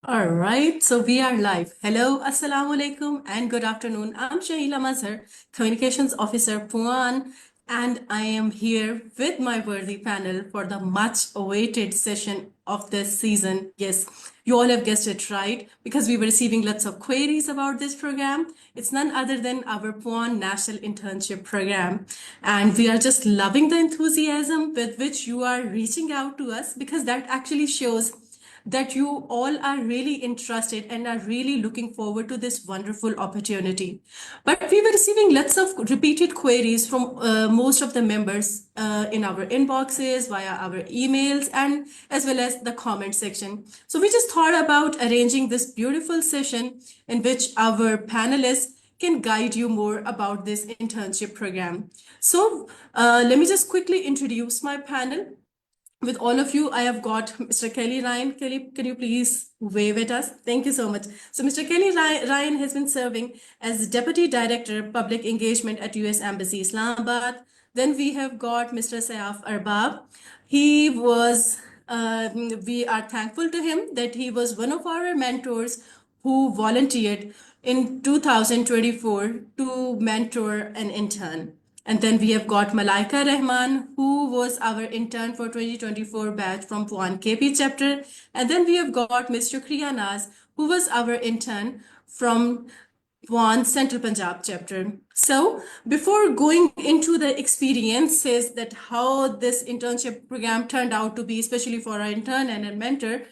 All right, so we are live. Hello, assalamu alaikum, and good afternoon. I'm Shahila Mazhar, Communications Officer PUAN, and I am here with my worthy panel for the much awaited session of this season. Yes, you all have guessed it right because we were receiving lots of queries about this program. It's none other than our PUAN National Internship Program, and we are just loving the enthusiasm with which you are reaching out to us because that actually shows that you all are really interested and are really looking forward to this wonderful opportunity. But we were receiving lots of repeated queries from most of the members in our inboxes, via our emails, and as well as the comment section. So we just thought about arranging this beautiful session in which our panelists can guide you more about this internship program. So let me just quickly introduce my panel. With all of you, I have got Mr. Kelly Ryan. Kelly, can you please wave at us? Thank you so much. So Mr. Kelly Ryan has been serving as Deputy Director, Public Engagement at U.S. Embassy, Islamabad. Then we have got Mr. Sayaf Arbab. He was, we are thankful to him that he was one of our mentors who volunteered in 2024 to mentor an intern. And then we have got Malaika Rahman, who was our intern for 2024 batch from PUAN KP chapter. And then we have got Ms. Shukriya Naz, who was our intern from PUAN Central Punjab chapter. So before going into the experiences that how this internship program turned out to be, especially for our intern and a mentor,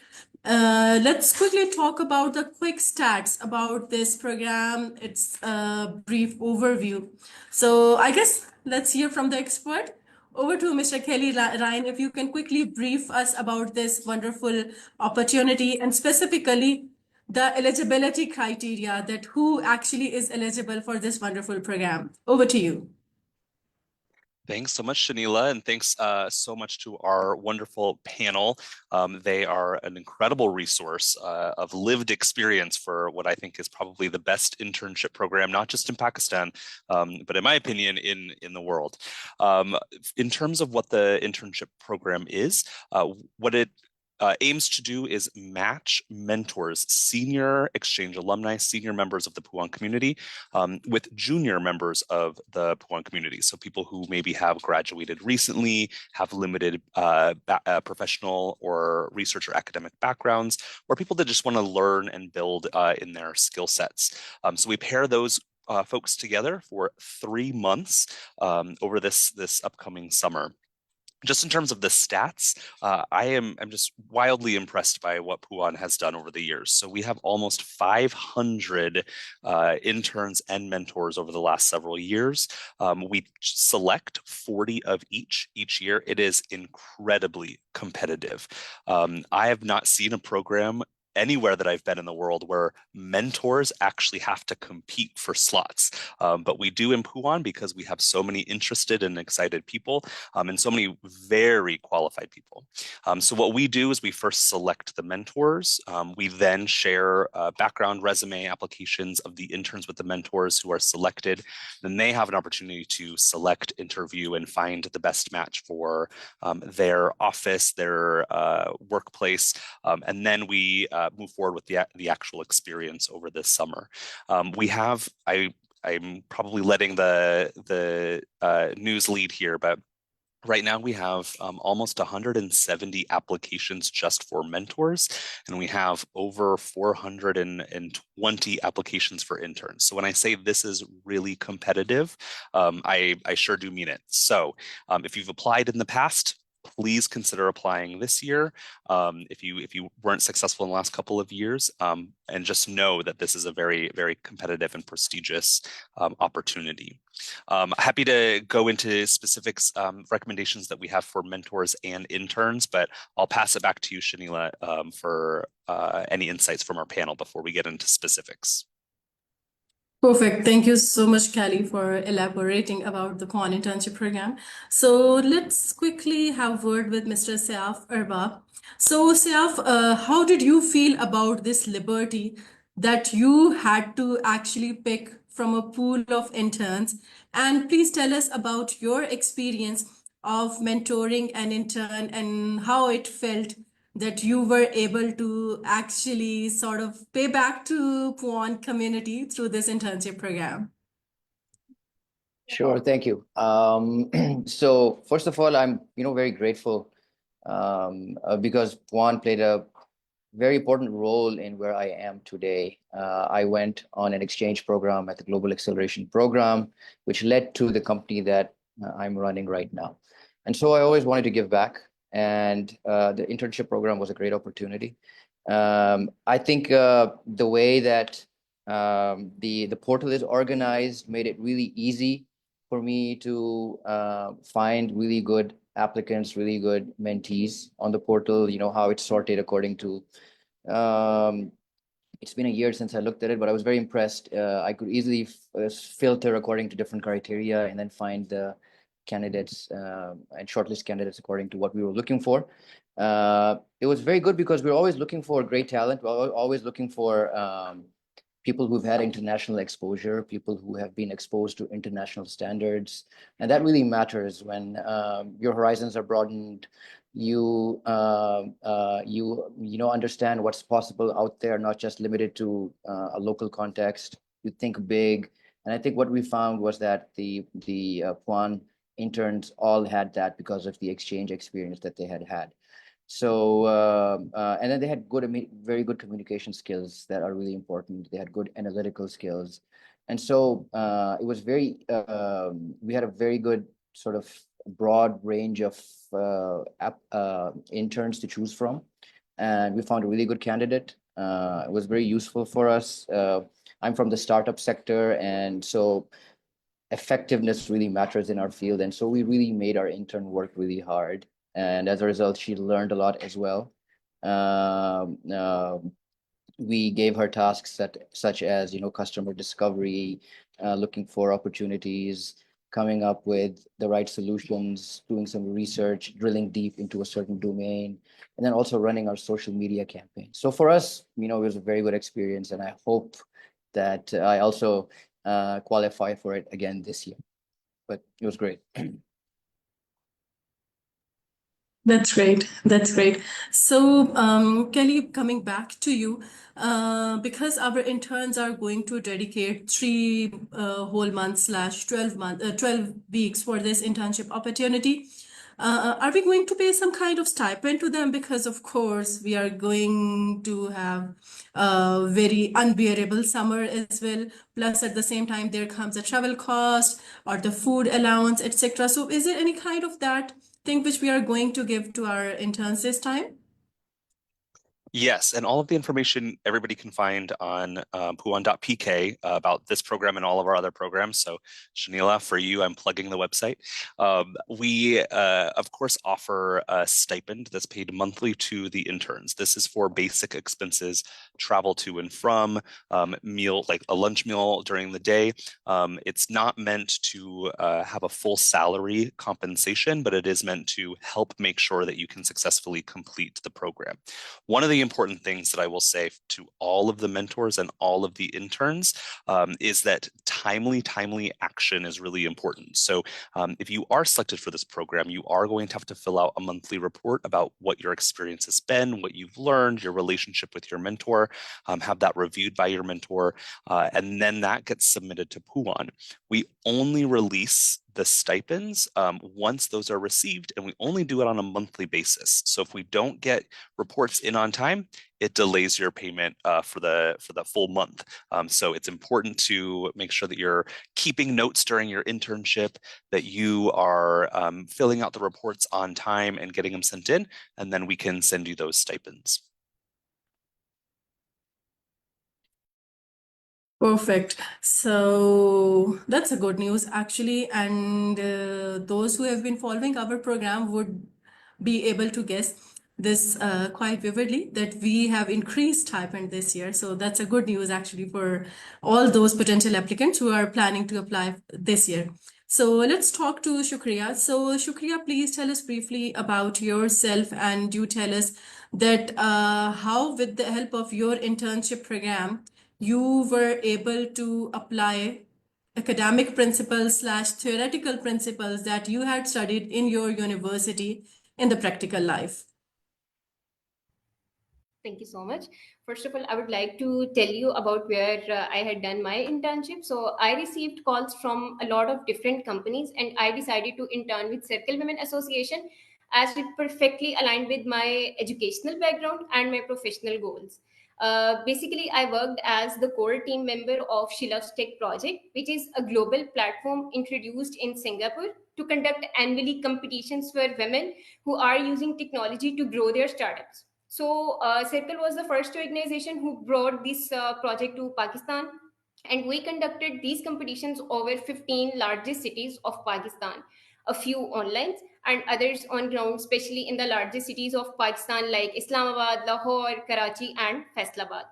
let's quickly talk about the quick stats about this program. It's a brief overview. So I guess let's hear from the expert. Over to Mr. Kelly Ryan, if you can quickly brief us about this wonderful opportunity and specifically the eligibility criteria, that who actually is eligible for this wonderful program. Over to you. Thanks so much, Shanila, and thanks so much to our wonderful panel. They are an incredible resource of lived experience for what I think is probably the best internship program, not just in Pakistan, but in my opinion, in the world. In terms of what the internship program is, what it aims to do is match mentors, senior exchange alumni, senior members of the PUAN community with junior members of the PUAN community. So people who maybe have graduated recently, have limited professional or research or academic backgrounds, or people that just want to learn and build in their skill sets. So we pair those folks together for 3 months over this upcoming summer. Just in terms of the stats, I'm just wildly impressed by what PUAN has done over the years. So we have almost 500 interns and mentors over the last several years. We select 40 of each year. It is incredibly competitive. I have not seen a program anywhere that I've been in the world where mentors actually have to compete for slots. But we do in PUAN because we have so many interested and excited people and so many very qualified people. So what we do is we first select the mentors. We then share background resume applications of the interns with the mentors who are selected. Then they have an opportunity to select, interview, and find the best match for their office, their workplace. And then we move forward with the actual experience over this summer. I'm probably letting the news lead here, but right now we have almost 170 applications just for mentors, and we have over 420 applications for interns. So when I say this is really competitive, I sure do mean it. So if you've applied in the past, please consider applying this year if you weren't successful in the last couple of years, and just know that this is a very, very competitive and prestigious opportunity. Happy to go into specifics, recommendations that we have for mentors and interns, but I'll pass it back to you, Shanila, for any insights from our panel before we get into specifics. Perfect. Thank you so much, Kelly, for elaborating about the PUAN internship program. So let's quickly have a word with Mr. Sayaf Arbab. So Sayaf, how did you feel about this liberty that you had to actually pick from a pool of interns? And please tell us about your experience of mentoring an intern and how it felt that you were able to actually sort of pay back to PUAN community through this internship program? Sure, thank you. So first of all, I'm very grateful because PUAN played a very important role in where I am today. I went on an exchange program at the Global Acceleration Program, which led to the company that I'm running right now. And so I always wanted to give back, and the internship program was a great opportunity. I think the way that the portal is organized made it really easy for me to find really good applicants, really good mentees on the portal. You know how it's sorted according to um, it's been a year since I looked at it, but I was very impressed. I could easily filter according to different criteria and then find the candidates and shortlist candidates according to what we were looking for. It was very good because we're always looking for great talent. We're always looking for people who've had international exposure, people who have been exposed to international standards. And that really matters when your horizons are broadened. You understand what's possible out there, not just limited to a local context. You think big. And I think what we found was that the PUAN interns all had that because of the exchange experience that they had had. So, and then they had very good communication skills that are really important. They had good analytical skills. And so it was we had a very good sort of broad range of interns to choose from. And we found a really good candidate. It was very useful for us. I'm from the startup sector, and so effectiveness really matters in our field. And so we really made our intern work really hard. And as a result, she learned a lot as well. Um, um, we gave her tasks such as, customer discovery, looking for opportunities, coming up with the right solutions, doing some research, drilling deep into a certain domain, and then also running our social media campaign. So for us, it was a very good experience, and I hope that I also qualify for it again this year. But it was great. That's great. That's great. So, Kelly, coming back to you, because our interns are going to dedicate three whole months slash 12 weeks for this internship opportunity, are we going to pay some kind of stipend to them? Because, of course, we are going to have a very unbearable summer as well. Plus, at the same time, there comes a travel cost or the food allowance, etc. So, is there any kind of that thing which we are going to give to our interns this time? Yes, and all of the information everybody can find on puan.pk about this program and all of our other programs. So, Shanila, for you, I'm plugging the website. We, of course, offer a stipend that's paid monthly to the interns. This is for basic expenses, travel to and from, meal, like a lunch meal during the day. It's not meant to have a full salary compensation, but it is meant to help make sure that you can successfully complete the program. One of the important things that I will say to all of the mentors and all of the interns is that timely action is really important. So if you are selected for this program, you are going to have to fill out a monthly report about what your experience has been, what you've learned, your relationship with your mentor, have that reviewed by your mentor, and then that gets submitted to PUAN. We only release the stipends once those are received, and we only do it on a monthly basis. So if we don't get reports in on time, it delays your payment for the full month. So it's important to make sure that you're keeping notes during your internship, that you are filling out the reports on time and getting them sent in, and then we can send you those stipends. Perfect. So that's a good news actually. And those who have been following our program would be able to guess this quite vividly that we have increased stipend this year. So that's a good news actually for all those potential applicants who are planning to apply this year. So let's talk to Shukriya. So Shukriya, please tell us briefly about yourself, and you tell us that how with the help of your internship program you were able to apply academic principles slash theoretical principles that you had studied in your university in the practical life. Thank you so much. First of all, I would like to tell you about where I had done my internship. So I received calls from a lot of different companies, and I decided to intern with Circle Women Association as it perfectly aligned with my educational background and my professional goals. Basically, I worked as the core team member of Shilaf's Tech Project, which is a global platform introduced in Singapore to conduct annually competitions for women who are using technology to grow their startups. So, Circle was the first organization who brought this project to Pakistan, and we conducted these competitions over 15 largest cities of Pakistan, a few online and others on ground, especially in the largest cities of Pakistan like Islamabad, Lahore, Karachi, and Faisalabad.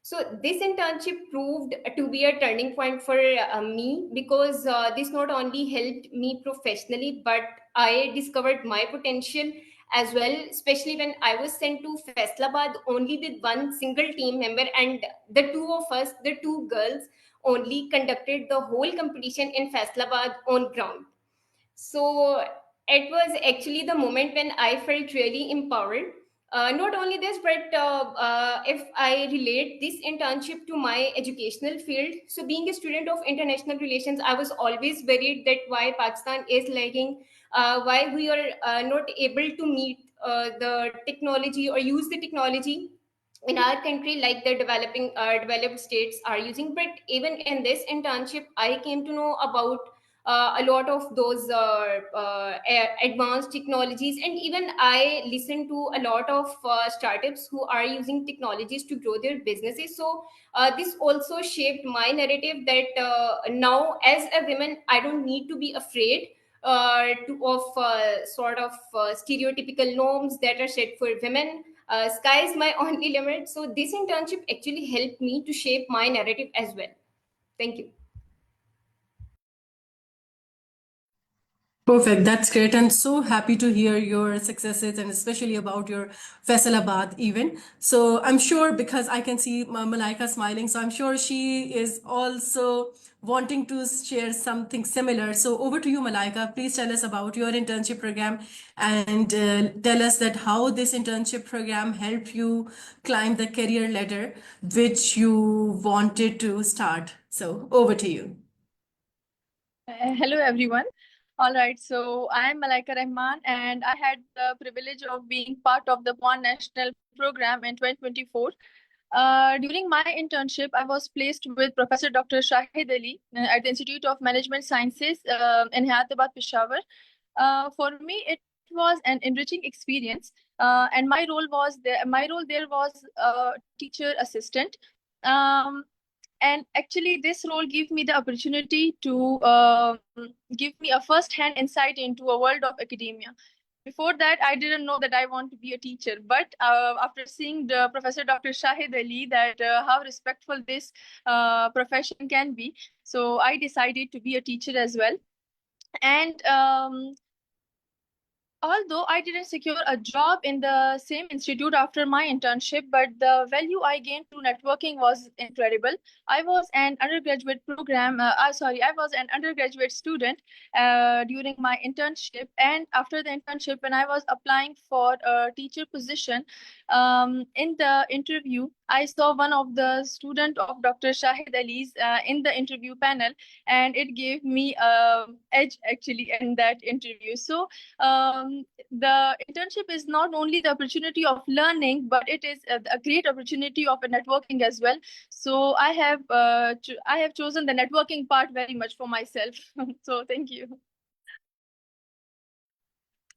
So this internship proved to be a turning point for me because this not only helped me professionally, but I discovered my potential as well, especially when I was sent to Faisalabad only with one single team member, and the two of us, the two girls, only conducted the whole competition in Faisalabad on ground. So it was actually the moment when I felt really empowered. Not only this, but if I relate this internship to my educational field, so being a student of international relations, I was always worried that why Pakistan is lagging, why we are not able to meet the technology or use the technology in our country like the developed states are using. But even in this internship, I came to know about a lot of those advanced technologies, and even I listen to a lot of startups who are using technologies to grow their businesses. So this also shaped my narrative that now as a woman I don't need to be afraid of sort of stereotypical norms that are set for women. Sky is my only limit. So this internship actually helped me to shape my narrative as well. Thank you. Perfect. That's great. And so happy to hear your successes and especially about your Faisalabad event. So I'm sure because I can see Malaika smiling, so I'm sure she is also wanting to share something similar. So over to you, Malaika. Please tell us about your internship program and tell us that how this internship program helped you climb the career ladder which you wanted to start. So over to you. Hello, everyone. All right, so I'm Malaika Rahman, and I had the privilege of being part of the PUAN National Program in 2024. During my internship, I was placed with Professor Dr. Shahid Ali at the Institute of Management Sciences in Hyderabad, Peshawar. For me, it was an enriching experience, and my role was there. My role there was teacher assistant. Um, and actually this role gave me the opportunity to give me a first-hand insight into a world of academia. Before that, I didn't know that I want to be a teacher, but after seeing the Professor Dr. Shahid Ali, that how respectful this profession can be, so I decided to be a teacher as well. And although I didn't secure a job in the same institute after my internship, but the value I gained through networking was incredible. I was an undergraduate I was an undergraduate student during my internship. And after the internship, when I was applying for a teacher position, in the interview, I saw one of the student of Dr. Shahid Ali's in the interview panel, and it gave me a edge actually in that interview. So the internship is not only the opportunity of learning, but it is a great opportunity of a networking as well. So I have chosen the networking part very much for myself. So thank you.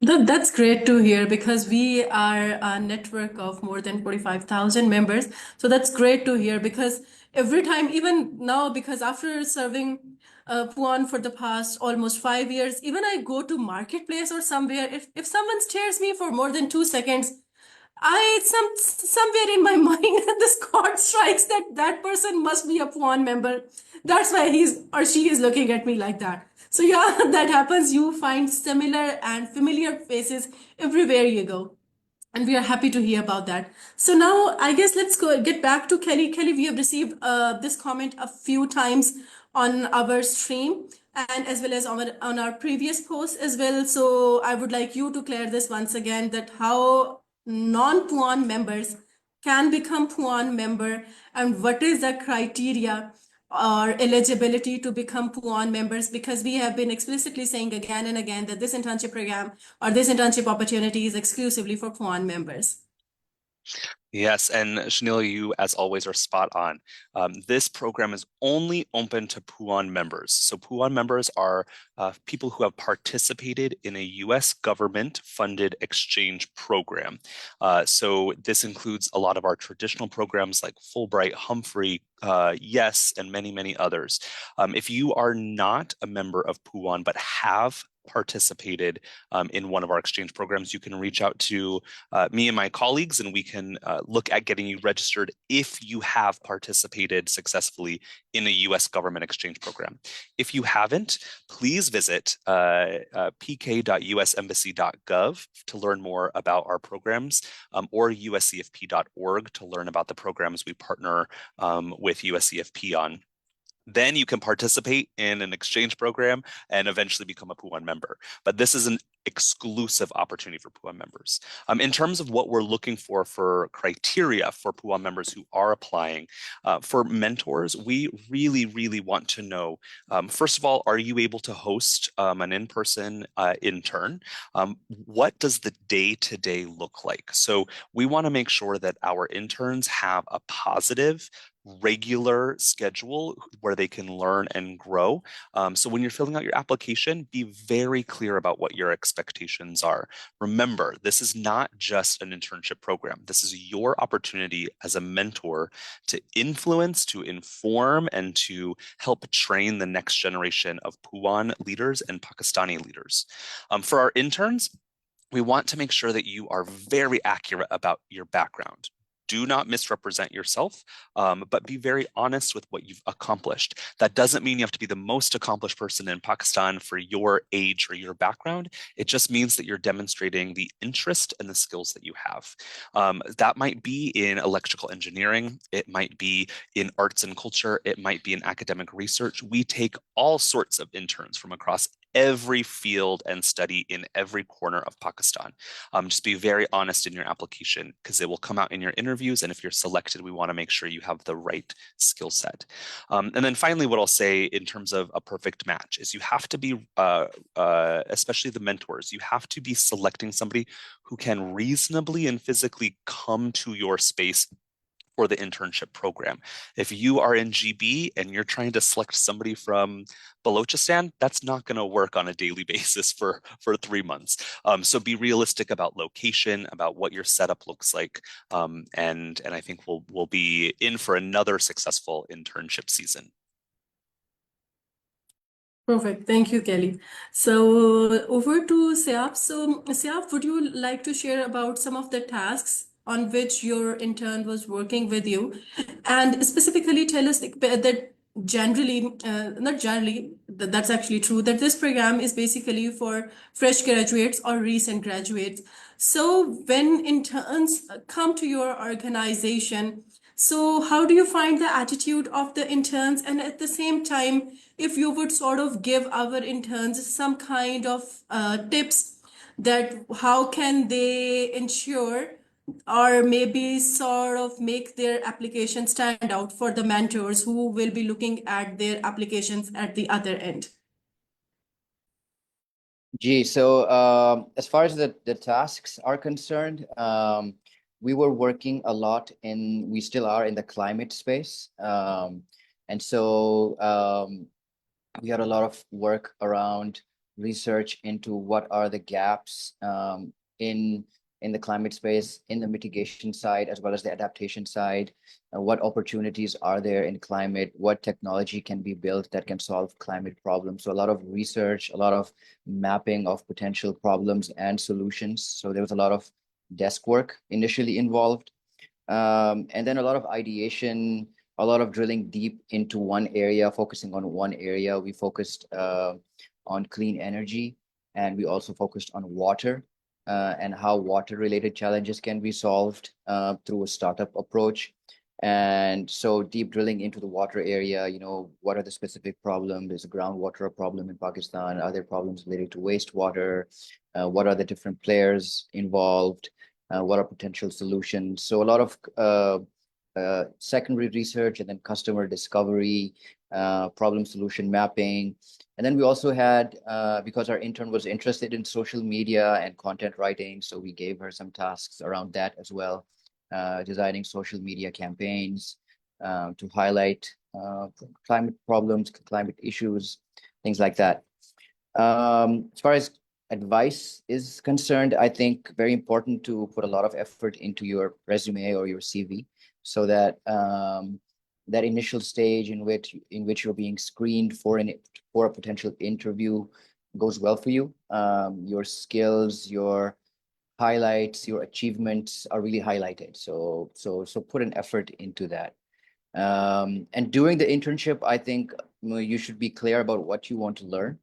That's great to hear because we are a network of more than 45,000 members. So that's great to hear because every time, even now, because after serving PUAN for the past almost 5 years, even I go to marketplace or somewhere, if someone stares me for more than 2 seconds, somewhere in my mind this chord strikes that that person must be a PUAN member. That's why he's or she is looking at me like that. So yeah, that happens. You find similar and familiar faces everywhere you go. And we are happy to hear about that. So now I guess let's go get back to Kelly. Kelly, we have received this comment a few times on our stream and as well as on our previous post as well. So I would like you to clear this once again that how non-PUAN members can become PUAN member, and what is the criteria or eligibility to become PUAN members, because we have been explicitly saying again and again that this internship program or this internship opportunity is exclusively for PUAN members. Yes, and Shanila, you, as always, are spot on. This program is only open to PUAN members. So PUAN members are people who have participated in a U.S. government-funded exchange program. So this includes a lot of our traditional programs like Fulbright, Humphrey, YES, and many, many others. If you are not a member of PUAN but have participated in one of our exchange programs, you can reach out to me and my colleagues, and we can look at getting you registered if you have participated successfully in a U.S. government exchange program. If you haven't, please visit pk.usembassy.gov to learn more about our programs, or uscfp.org to learn about the programs we partner with USCFP on. Then you can participate in an exchange program and eventually become a PUAN member. But this is an exclusive opportunity for PUAN members. In terms of what we're looking for criteria for PUAN members who are applying, for mentors, we really, really want to know, first of all, are you able to host an in-person intern? What does the day-to-day look like? So we want to make sure that our interns have a positive, regular schedule where they can learn and grow. So when you're filling out your application, be very clear about what your expectations are. Remember, this is not just an internship program. This is your opportunity as a mentor to influence, to inform, and to help train the next generation of PUAN leaders and Pakistani leaders. For our interns, we want to make sure that you are very accurate about your background. Do not misrepresent yourself, but be very honest with what you've accomplished. That doesn't mean you have to be the most accomplished person in Pakistan for your age or your background. It just means that you're demonstrating the interest and the skills that you have. That might be in electrical engineering. It might be in arts and culture. It might be in academic research. We take all sorts of interns from across every field and study in every corner of Pakistan. Just be very honest in your application, because it will come out in your interviews. And if you're selected, we want to make sure you have the right skill set. And then finally, what I'll say in terms of a perfect match is you have to be, especially the mentors, you have to be selecting somebody who can reasonably and physically come to your space for the internship program. If you are in GB and you're trying to select somebody from Balochistan, that's not going to work on a daily basis for 3 months. So be realistic about location, about what your setup looks like, and I think we'll be in for another successful internship season. Perfect. Thank you, Kelly. So over to Siaf. So Siaf, would you like to share about some of the tasks on which your intern was working with you, and specifically tell us that generally, not generally, that's actually true, that this program is basically for fresh graduates or recent graduates. So when interns come to your organization, so how do you find the attitude of the interns? And at the same time, if you would sort of give our interns some kind of tips that how can they ensure or maybe sort of make their application stand out for the mentors who will be looking at their applications at the other end? Gee, so as far as the tasks are concerned, we were working a lot we still are in the climate space. And so we had a lot of work around research into what are the gaps in the climate space, in the mitigation side, as well as the adaptation side. What opportunities are there in climate? What technology can be built that can solve climate problems? So a lot of research, a lot of mapping of potential problems and solutions. So there was a lot of desk work initially involved. And then a lot of ideation, a lot of drilling deep into one area, focusing on one area. We focused on clean energy, and we also focused on water. And how water-related challenges can be solved through a startup approach. And so deep drilling into the water area, what are the specific problems? Is groundwater a problem in Pakistan? Are there problems related to wastewater? What are the different players involved? what are potential solutions. So a lot of secondary research, and then customer discovery, problem solution mapping. And then we also had, because our intern was interested in social media and content writing, so we gave her some tasks around that as well, designing social media campaigns to highlight climate problems, climate issues, things like that. As far as advice is concerned, I think very important to put a lot of effort into your resume or your CV, so that that initial stage in which you're being screened for a potential interview goes well for you. Your skills, your highlights, your achievements are really highlighted. So put an effort into that. And during the internship, I think you should be clear about what you want to learn.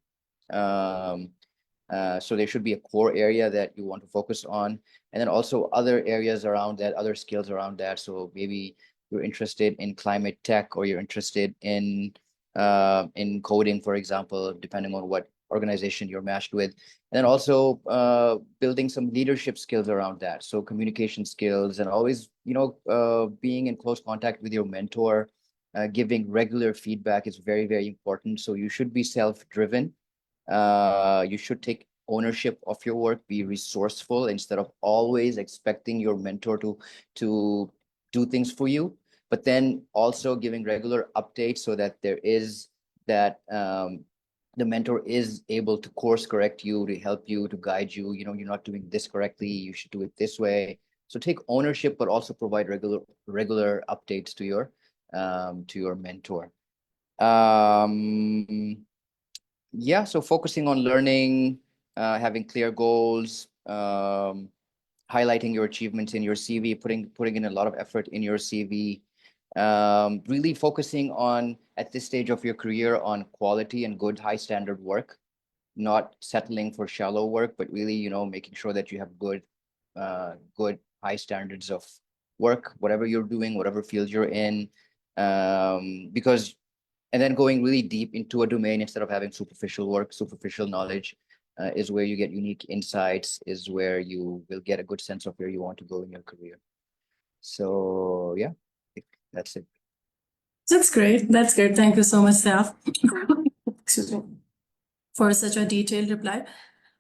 So there should be a core area that you want to focus on, and then also other areas around that, other skills around that. So maybe you're interested in climate tech, or you're interested in coding, for example, depending on what organization you're matched with. And then also building some leadership skills around that. So communication skills, and always, being in close contact with your mentor, giving regular feedback is very, very important. So you should be self-driven. You should take ownership of your work, be resourceful instead of always expecting your mentor to do things for you, but then also giving regular updates so that there is that the mentor is able to course correct you, to help you, to guide you. You're not doing this correctly, you should do it this way. So take ownership, but also provide regular updates to your mentor. Yeah, so focusing on learning, having clear goals, highlighting your achievements in your CV, putting in a lot of effort in your CV, really focusing on, at this stage of your career, on quality and good high standard work, not settling for shallow work, but really, making sure that you have good high standards of work, whatever you're doing, whatever field you're in, and then going really deep into a domain instead of having superficial work, superficial knowledge is where you get unique insights, is where you will get a good sense of where you want to go in your career. So yeah, I think that's it. That's great. That's great. Thank you so much, Saf. Excuse me, for such a detailed reply.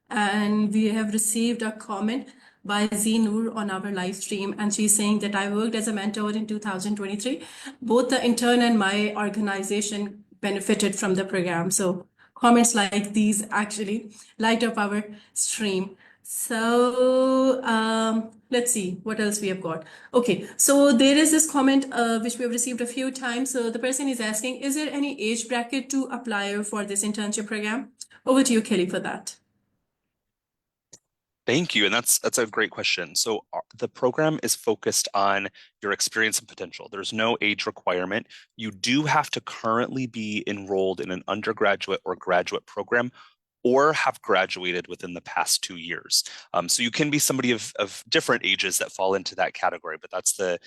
And we have received a comment by Z Noor on our live stream, and she's saying that I worked as a mentor in 2023. Both the intern and my organization benefited from the program. So comments like these actually light up our stream. So let's see what else we have got. Okay, so there is this comment which we have received a few times. So the person is asking, is there any age bracket to apply for this internship program? Over to you, Kelly, for that. Thank you. And that's a great question. So the program is focused on your experience and potential. There's no age requirement. You do have to currently be enrolled in an undergraduate or graduate program, or have graduated within the past 2 years. So you can be somebody of different ages that fall into that category, but that's the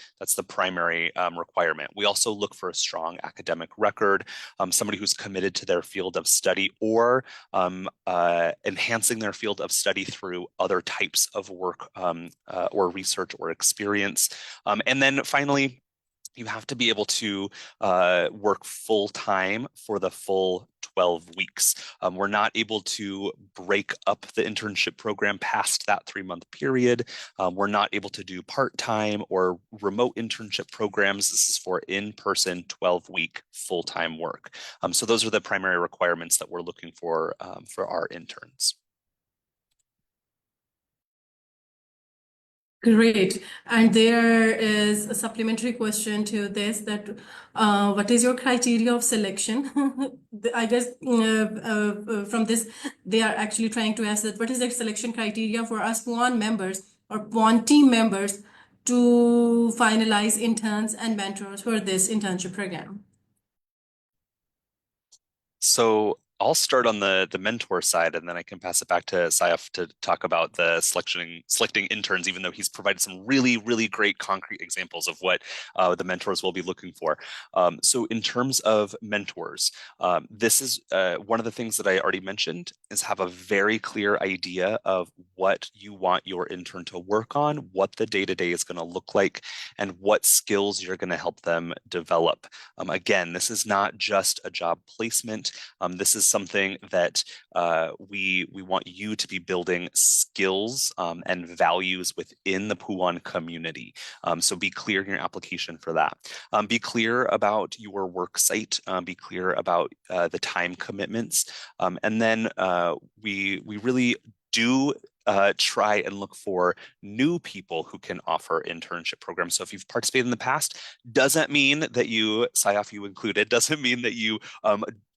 primary requirement. We also look for a strong academic record, somebody who's committed to their field of study, or enhancing their field of study through other types of work or research or experience. And then finally, you have to be able to work full-time for the full 12 weeks. We're not able to break up the internship program past that 3-month period. We're not able to do part-time or remote internship programs. This is for in-person 12-week full-time work. So those are the primary requirements that we're looking for our interns. Great. And there is a supplementary question to this, that what is your criteria of selection? I guess from this, they are actually trying to ask that what is the selection criteria for us PUAN members or PUAN team members to finalize interns and mentors for this internship program? So I'll start on the mentor side, and then I can pass it back to Saif to talk about the selecting interns, even though he's provided some really, really great concrete examples of what the mentors will be looking for. So in terms of mentors, this is one of the things that I already mentioned. is have a very clear idea of what you want your intern to work on, what the day-to-day is going to look like, and what skills you're going to help them develop. Again, this is not just a job placement. This is something that we want you to be building skills and values within the PUAN community. So be clear in your application for that. Be clear about your work site. Be clear about the time commitments. And then we really do try and look for new people who can offer internship programs. So if you've participated in the past, doesn't mean that you, Sayaf, you included, doesn't mean that you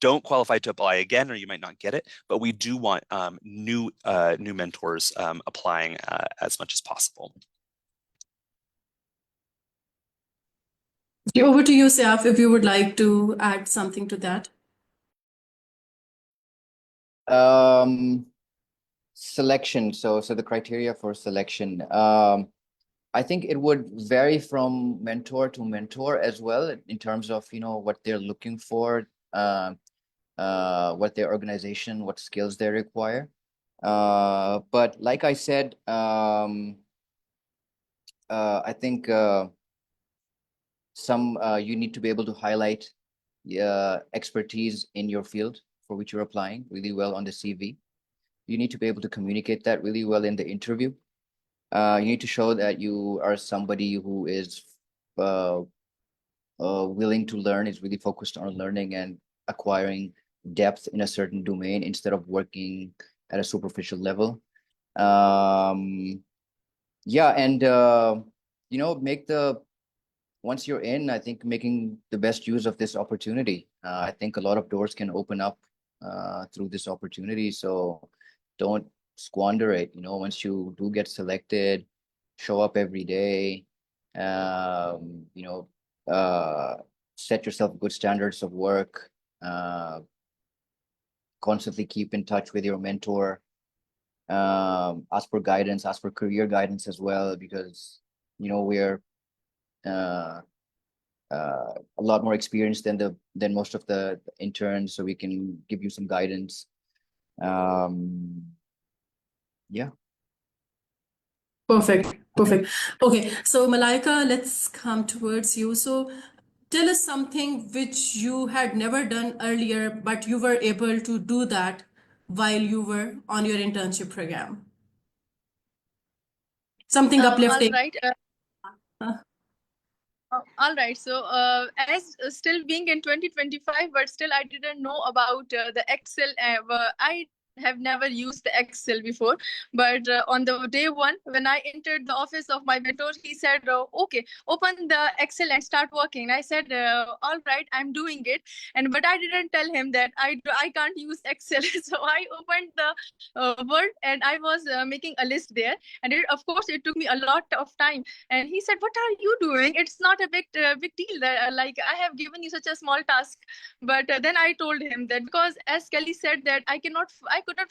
don't qualify to apply again, or you might not get it, but we do want new mentors applying as much as possible. Over to you, Sayaf, if you would like to add something to that. Selection. So the criteria for selection. I think it would vary from mentor to mentor as well in terms of, what they're looking for, what their organization, what skills they require. But like I said, I think you need to be able to highlight expertise in your field for which you're applying really well on the CV. You need to be able to communicate that really well in the interview. You need to show that you are somebody who is willing to learn, is really focused on learning and acquiring depth in a certain domain instead of working at a superficial level. Yeah, and once you're in, I think making the best use of this opportunity. I think a lot of doors can open up through this opportunity. So don't squander it. Once you do get selected, show up every day, set yourself good standards of work, constantly keep in touch with your mentor, ask for guidance, ask for career guidance as well, because, we're a lot more experienced than most of the interns, so we can give you some guidance. Yeah. Perfect. Okay, so Malaika, let's come towards you. So tell us something which you had never done earlier, but you were able to do that while you were on your internship program. Something All uplifting. right. All right. So, as still being in 2025, but still I didn't know about the Excel. I have never used the Excel before, but on the day one, when I entered the office of my mentor, he said, "Okay, open the Excel and start working." I said, "All right, I'm doing it," but I didn't tell him that I can't use Excel. So I opened the Word and I was making a list there, and of course it took me a lot of time. And he said, "What are you doing? It's not a big deal. Like, I have given you such a small task." But then I told him that, because as Kelly said, that I could not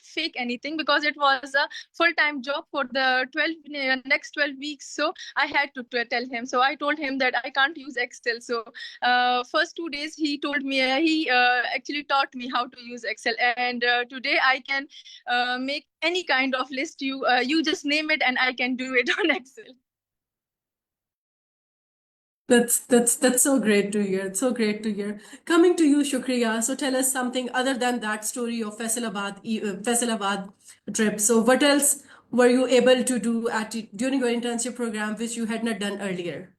fake anything, because it was a full-time job for the next 12 weeks. So I had to tell him. So I told him that I can't use Excel. So first 2 days he told me, he actually taught me how to use Excel. And today I can make any kind of list. You just name it and I can do it on Excel. That's so great to hear. It's so great to hear. Coming to you, Shukriya. So tell us something other than that story of Faisalabad trip. So what else were you able to do during your internship program, which you had not done earlier?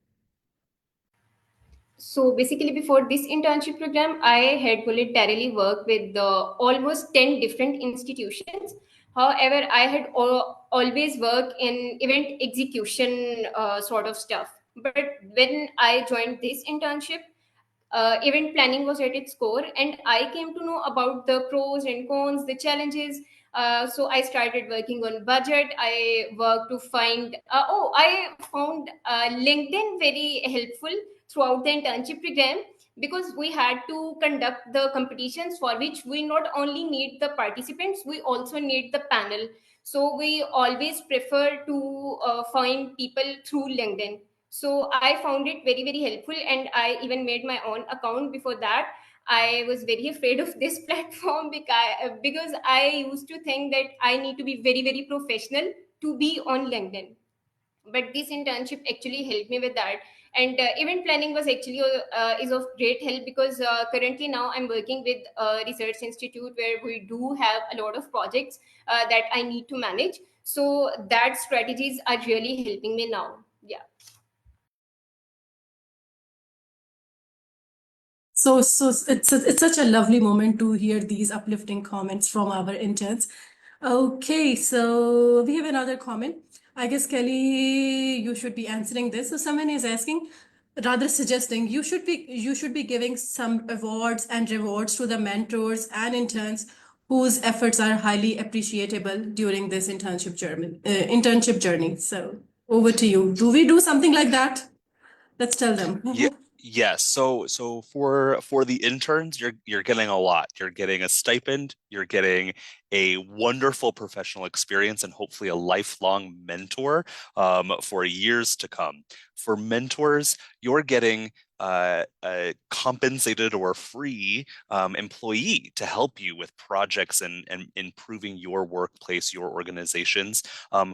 So basically, before this internship program, I had voluntarily worked with almost 10 different institutions. However, I had always worked in event execution sort of stuff. But when I joined this internship, event planning was at its core, and I came to know about the pros and cons, the challenges. So I started working on budget. I worked to find I found LinkedIn very helpful throughout the internship program, because we had to conduct the competitions, for which we not only need the participants, we also need the panel. So we always prefer to find people through LinkedIn. So I found it very, very helpful, and I even made my own account before that. I was very afraid of this platform because I used to think that I need to be very, very professional to be on LinkedIn. But this internship actually helped me with that. And event planning was actually is of great help, because currently now I'm working with a research institute where we do have a lot of projects that I need to manage. So that strategies are really helping me now. Yeah. So it's such a lovely moment to hear these uplifting comments from our interns. Okay, so we have another comment. I guess Kelly, you should be answering this. So someone is asking, rather suggesting you should be giving some awards and rewards to the mentors and interns whose efforts are highly appreciable during this internship journey. So over to you. Do we do something like that? Let's tell them. Yeah, yes. So for the interns, you're getting a lot. You're getting a stipend, you're getting a wonderful professional experience, and hopefully a lifelong mentor for years to come. For mentors, you're getting a compensated or free employee to help you with projects and improving your workplace, your organizations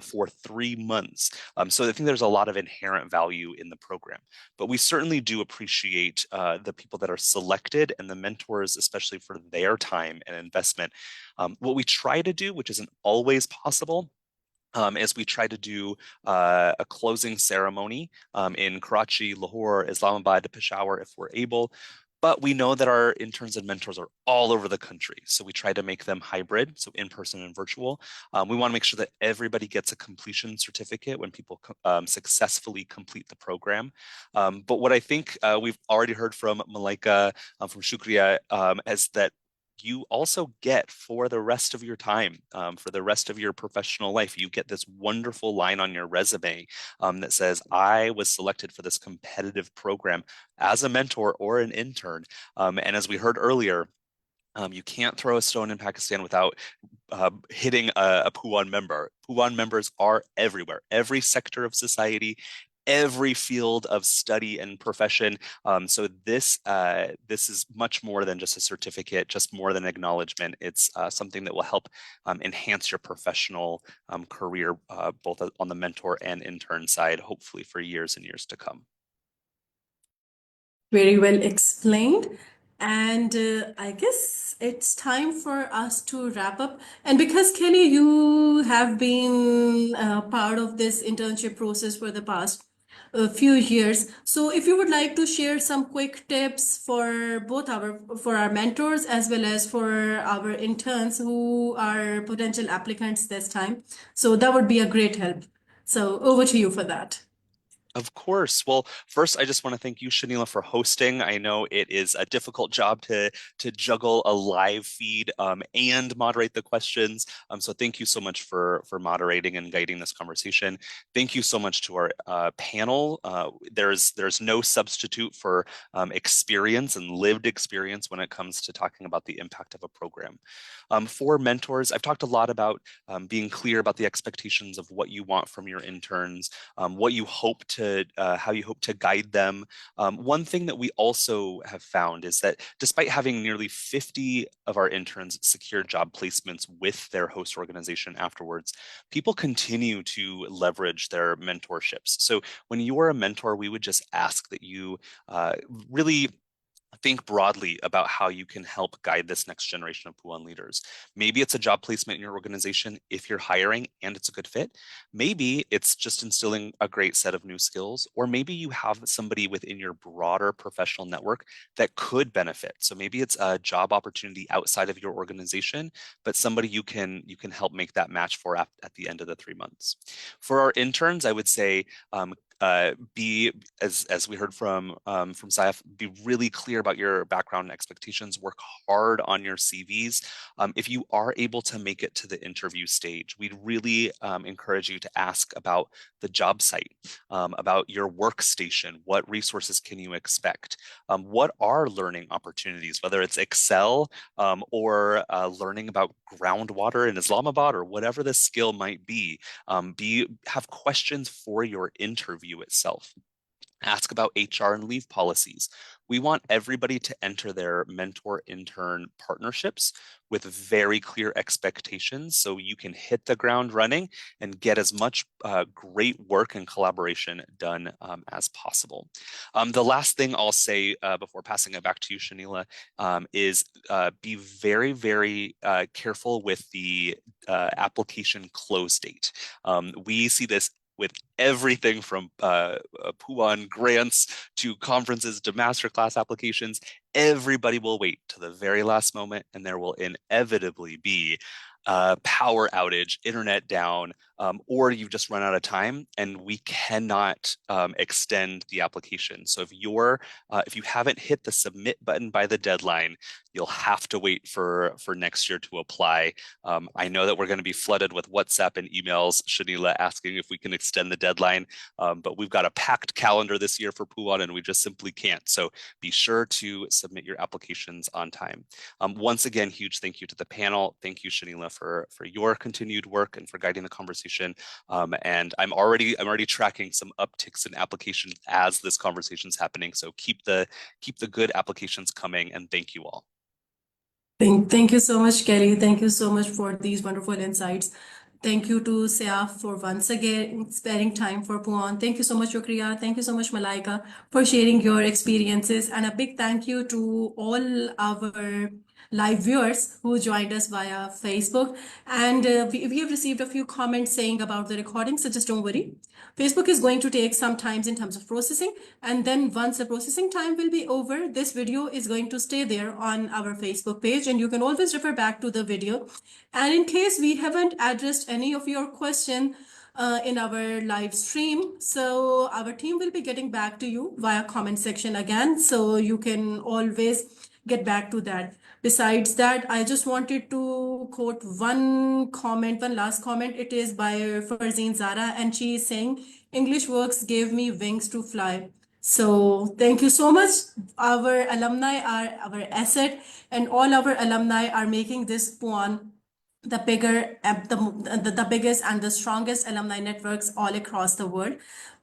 for 3 months. So I think there's a lot of inherent value in the program. But we certainly do appreciate the people that are selected and the mentors, especially for their time and investment. What we try to do, which isn't always possible, is we try to do a closing ceremony in Karachi, Lahore, Islamabad, Peshawar, if we're able. But we know that our interns and mentors are all over the country. So we try to make them hybrid, so in person and virtual. We want to make sure that everybody gets a completion certificate when people successfully complete the program. But what I think we've already heard from Malaika, from Shukriya, is that you also get for the rest of your time, for the rest of your professional life, you get this wonderful line on your resume that says, I was selected for this competitive program as a mentor or an intern. And as we heard earlier, you can't throw a stone in Pakistan without hitting a PUAN member. PUAN members are everywhere, every sector of society, every field of study and profession. So this is much more than just a certificate, just more than acknowledgement. It's something that will help enhance your professional career, both on the mentor and intern side, hopefully for years and years to come. Very well explained. And I guess it's time for us to wrap up. And because Kelly, you have been part of this internship process for the past few years, so if you would like to share some quick tips for both our mentors as well as for our interns who are potential applicants this time, so that would be a great help. So over to you for that. Of course. Well, first, I just want to thank you, Shanila, for hosting. I know it is a difficult job to juggle a live feed and moderate the questions. So thank you so much for moderating and guiding this conversation. Thank you so much to our panel. There's no substitute for experience and lived experience when it comes to talking about the impact of a program. For mentors, I've talked a lot about being clear about the expectations of what you want from your interns, what you hope to, how you hope to guide them. One thing that we also have found is that despite having nearly 50 of our interns secure job placements with their host organization afterwards, people continue to leverage their mentorships. So when you are a mentor, we would just ask that you really think broadly about how you can help guide this next generation of PUAN leaders. Maybe it's a job placement in your organization if you're hiring and it's a good fit. Maybe it's just instilling a great set of new skills, or maybe you have somebody within your broader professional network that could benefit. So maybe it's a job opportunity outside of your organization, but somebody you can help make that match for at the end of the 3 months. For our interns, I would say be, as we heard from Saif, be really clear about your background and expectations. Work hard on your CVs. If you are able to make it to the interview stage, we'd really encourage you to ask about the job site, about your workstation. What resources can you expect? What are learning opportunities, whether it's Excel or learning about groundwater in Islamabad or whatever the skill might be. Have questions for your interview itself. Ask about HR and leave policies. We want everybody to enter their mentor-intern partnerships with very clear expectations so you can hit the ground running and get as much great work and collaboration done as possible. The last thing I'll say before passing it back to you, Shanila, is be very, very careful with the application close date. We see this with everything from PUAN grants to conferences to masterclass applications. Everybody will wait to the very last moment, and there will inevitably be power outage, internet down, or you've just run out of time, and we cannot extend the application. So if you haven't hit the submit button by the deadline, you'll have to wait for next year to apply. I know that we're going to be flooded with WhatsApp and emails, Shanila, asking if we can extend the deadline, but we've got a packed calendar this year for PUAN, and we just simply can't. So be sure to submit your applications on time. Once again, huge thank you to the panel. Thank you, Shanila, for your continued work and for guiding the conversation. And I'm already tracking some upticks in applications as this conversation is happening. So keep the good applications coming, and thank you all. Thank you so much, Kelly. Thank you so much for these wonderful insights. Thank you to Siaf for once again sparing time for PUAN. Thank you so much, Yukriya. Thank you so much, Malaika, for sharing your experiences. And a big thank you to all our live viewers who joined us via Facebook. And we have received a few comments saying about the recording, so just don't worry. Facebook is going to take some time in terms of processing. And then once the processing time will be over, this video is going to stay there on our Facebook page, and you can always refer back to the video. And in case we haven't addressed any of your question in our live stream, so our team will be getting back to you via comment section again, so you can always get back to that. Besides that, I just wanted to quote one last comment. It is by Farzeen Zara, and she is saying, English Works gave me wings to fly. So thank you so much. Our alumni are our asset, and all our alumni are making this PUAN the biggest and the strongest alumni networks all across the world.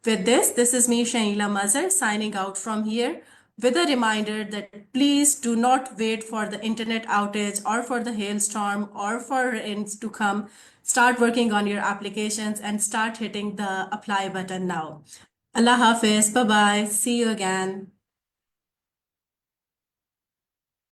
With this is me, Shaila Mazhar, signing out from here with a reminder that please do not wait for the internet outage or for the hailstorm or for rains to come. Start working on your applications and start hitting the apply button now. Allah Hafiz. Bye-bye. See you again.